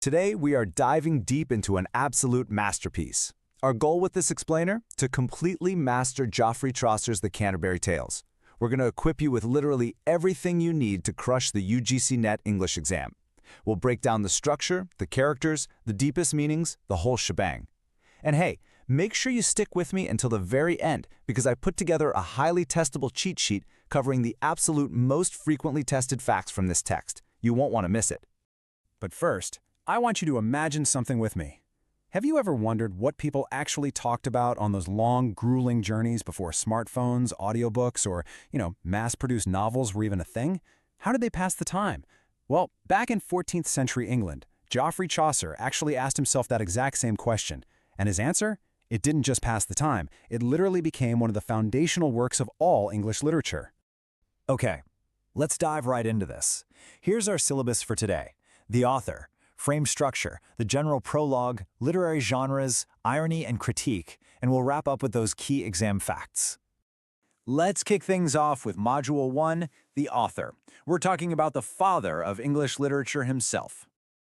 Today, we are diving deep into an absolute masterpiece. Our goal with this explainer? To completely master Geoffrey Chaucer's The Canterbury Tales. We're going to equip you with literally everything you need to crush the UGC NET English exam. We'll break down the structure, the characters, the deepest meanings, the whole shebang. And hey, make sure you stick with me until the very end because I put together a highly testable cheat sheet covering the absolute most frequently tested facts from this text. You won't want to miss it. But first, I want you to imagine something with me. Have you ever wondered what people actually talked about on those long, grueling journeys before smartphones, audiobooks, or, mass-produced novels were even a thing? How did they pass the time? Well, back in 14th century England, Geoffrey Chaucer actually asked himself that exact same question. And his answer? It didn't just pass the time. It literally became one of the foundational works of all English literature. Okay, let's dive right into this. Here's our syllabus for today. The author, frame structure, the general prologue, literary genres, irony and critique, and we'll wrap up with those key exam facts. Let's kick things off with Module 1, the author. We're talking about the father of English literature himself.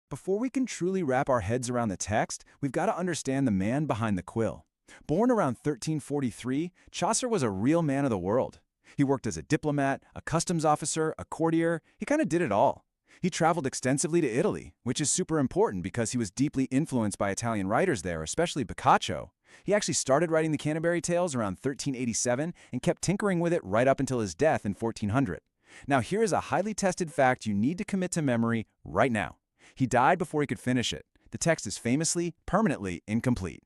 Before we can truly wrap our heads around the text, we've got to understand the man behind the quill. Born around 1343, Chaucer was a real man of the world. He worked as a diplomat, a customs officer, a courtier. He kind of did it all. He traveled extensively to Italy, which is super important because he was deeply influenced by Italian writers there, especially Boccaccio. He actually started writing the Canterbury Tales around 1387 and kept tinkering with it right up until his death in 1400. Now here is a highly tested fact you need to commit to memory right now. He died before he could finish it. The text is famously, permanently incomplete.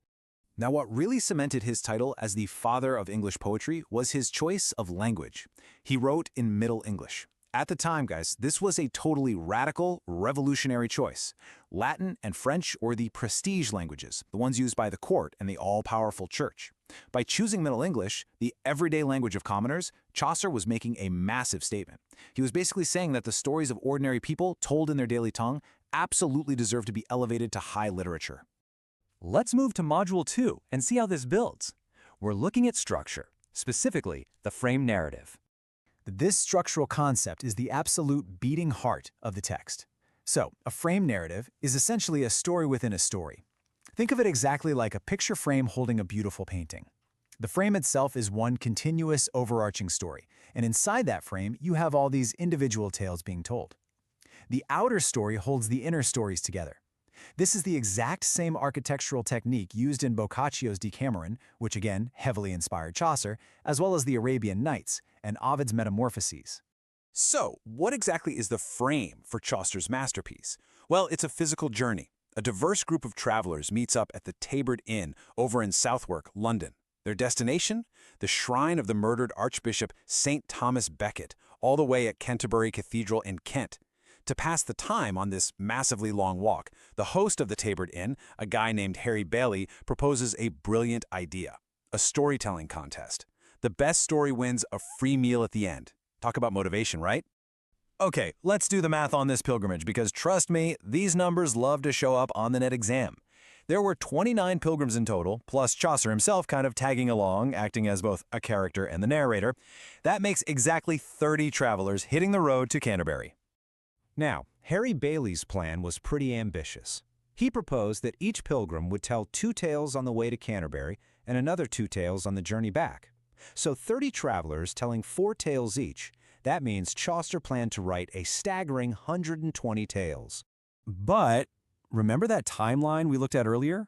Now, what really cemented his title as the father of English poetry was his choice of language. He wrote in Middle English. At the time, guys, this was a totally radical, revolutionary choice. Latin and French were the prestige languages, the ones used by the court and the all-powerful church. By choosing Middle English, the everyday language of commoners, Chaucer was making a massive statement. He was basically saying that the stories of ordinary people told in their daily tongue absolutely deserve to be elevated to high literature. Let's move to Module 2 and see how this builds. We're looking at structure, specifically the frame narrative. This structural concept is the absolute beating heart of the text. So, a frame narrative is essentially a story within a story. Think of it exactly like a picture frame holding a beautiful painting. The frame itself is one continuous overarching story, and inside that frame, you have all these individual tales being told. The outer story holds the inner stories together. This is the exact same architectural technique used in Boccaccio's Decameron, which again heavily inspired Chaucer, as well as the Arabian Nights and Ovid's Metamorphoses. So, what exactly is the frame for Chaucer's masterpiece? Well, it's a physical journey. A diverse group of travelers meets up at the Tabard Inn over in Southwark, London. Their destination? The shrine of the murdered Archbishop St. Thomas Becket, all the way at Canterbury Cathedral in Kent. To pass the time on this massively long walk, the host of the Tabard Inn, a guy named Harry Bailey, proposes a brilliant idea: a storytelling contest. The best story wins a free meal at the end. Talk about motivation, right? Okay, let's do the math on this pilgrimage because trust me, these numbers love to show up on the NET exam. There were 29 pilgrims in total, plus Chaucer himself kind of tagging along, acting as both a character and the narrator. That makes exactly 30 travelers hitting the road to Canterbury. Now, Harry Bailey's plan was pretty ambitious. He proposed that each pilgrim would tell 2 tales on the way to Canterbury and another 2 tales on the journey back. So 30 travelers telling 4 tales each. That means Chaucer planned to write a staggering 120 tales. But remember that timeline we looked at earlier?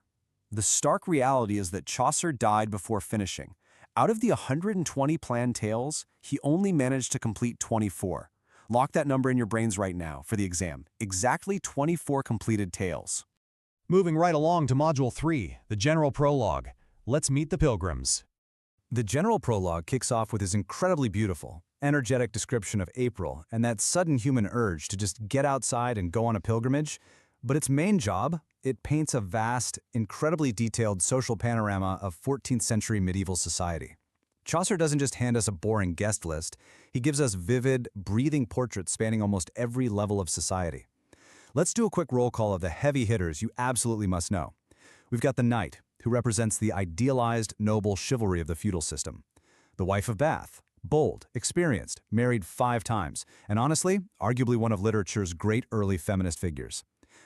The stark reality is that Chaucer died before finishing. Out of the 120 planned tales, he only managed to complete 24. Lock that number in your brains right now for the exam. Exactly 24 completed tales. Moving right along to Module 3, the general prologue. Let's meet the Pilgrims. The general prologue kicks off with his incredibly beautiful, energetic description of April and that sudden human urge to just get outside and go on a pilgrimage. But its main job, it paints a vast, incredibly detailed social panorama of 14th century medieval society. Chaucer doesn't just hand us a boring guest list, he gives us vivid, breathing portraits spanning almost every level of society. Let's do a quick roll call of the heavy hitters you absolutely must know. We've got the knight, who represents the idealized, noble chivalry of the feudal system. The wife of Bath, bold, experienced, married 5 times, and honestly, arguably one of literature's great early feminist figures.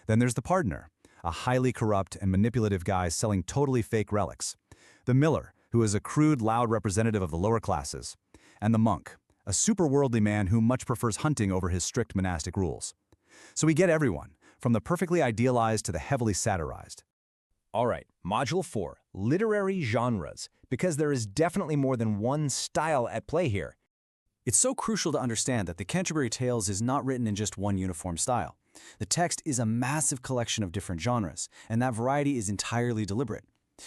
Then there's the partner, a highly corrupt and manipulative guy selling totally fake relics. The miller, who is a crude, loud representative of the lower classes. And the monk, a super worldly man who much prefers hunting over his strict monastic rules. So we get everyone, from the perfectly idealized to the heavily satirized. All right, Module 4, Literary Genres, because there is definitely more than one style at play here. It's so crucial to understand that the Canterbury Tales is not written in just one uniform style. The text is a massive collection of different genres, and that variety is entirely deliberate.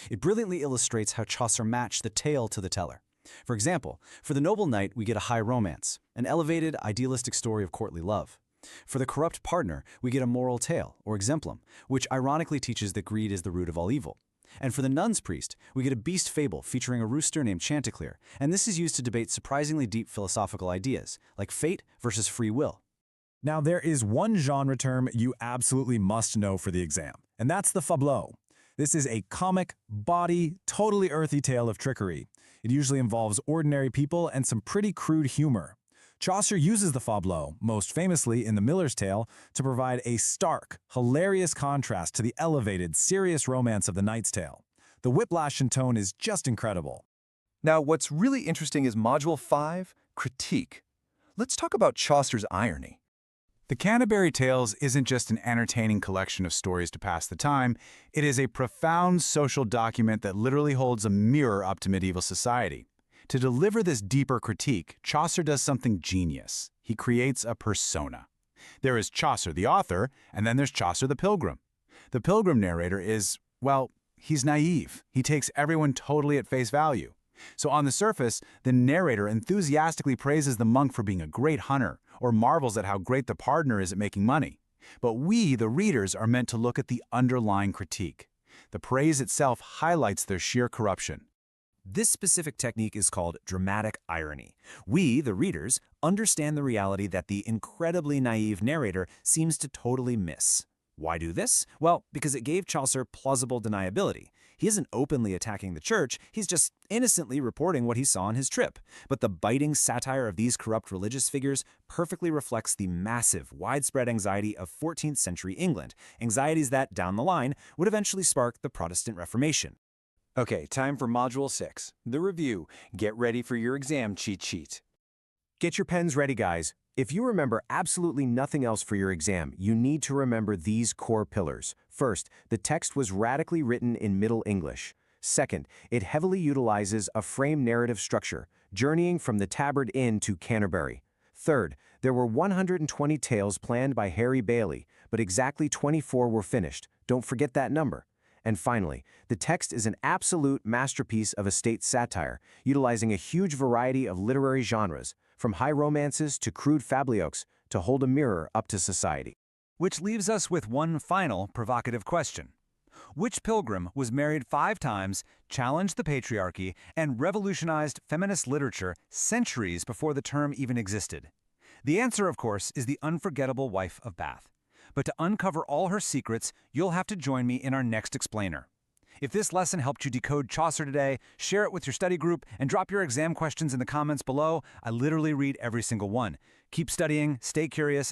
It brilliantly illustrates how Chaucer matched the tale to the teller. For example, for the noble knight, we get a high romance, an elevated, idealistic story of courtly love. For the corrupt partner, we get a moral tale, or exemplum, which ironically teaches that greed is the root of all evil. And for the nun's priest, we get a beast fable featuring a rooster named Chanticleer, and this is used to debate surprisingly deep philosophical ideas, like fate versus free will. Now, there is one genre term you absolutely must know for the exam, and that's the fableau. This is a comic, bawdy, totally earthy tale of trickery. It usually involves ordinary people and some pretty crude humor. Chaucer uses the fableau, most famously in The Miller's Tale, to provide a stark, hilarious contrast to the elevated, serious romance of The Knight's Tale. The whiplash in tone is just incredible. Now, what's really interesting is Module 5, Critique. Let's talk about Chaucer's irony. The Canterbury Tales isn't just an entertaining collection of stories to pass the time, it is a profound social document that literally holds a mirror up to medieval society. To deliver this deeper critique, Chaucer does something genius. He creates a persona. There is Chaucer the author, and then there's Chaucer the pilgrim. The pilgrim narrator is, well, he's naive. He takes everyone totally at face value. So on the surface, the narrator enthusiastically praises the monk for being a great hunter, or marvels at how great the partner is at making money. But we, the readers, are meant to look at the underlying critique. The praise itself highlights their sheer corruption. This specific technique is called dramatic irony. We, the readers, understand the reality that the incredibly naive narrator seems to totally miss. Why do this? Well, because it gave Chaucer plausible deniability. He isn't openly attacking the church, he's just innocently reporting what he saw on his trip. But the biting satire of these corrupt religious figures perfectly reflects the massive, widespread anxiety of 14th century England, anxieties that, down the line, would eventually spark the Protestant Reformation. Okay, time for Module 6, the review. Get ready for your exam cheat sheet. Get your pens ready, guys. If you remember absolutely nothing else for your exam, you need to remember these core pillars. First, the text was radically written in Middle English. Second, it heavily utilizes a frame narrative structure, journeying from the Tabard Inn to Canterbury. Third, there were 120 tales planned by Harry Bailey, but exactly 24 were finished. Don't forget that number. And finally, the text is an absolute masterpiece of estate satire, utilizing a huge variety of literary genres, from high romances to crude fabliaux, to hold a mirror up to society. Which leaves us with one final provocative question. Which pilgrim was married 5 times, challenged the patriarchy, and revolutionized feminist literature centuries before the term even existed? The answer, of course, is the unforgettable wife of Bath. But to uncover all her secrets, you'll have to join me in our next explainer. If this lesson helped you decode Chaucer today, share it with your study group and drop your exam questions in the comments below. I literally read every single one. Keep studying, stay curious,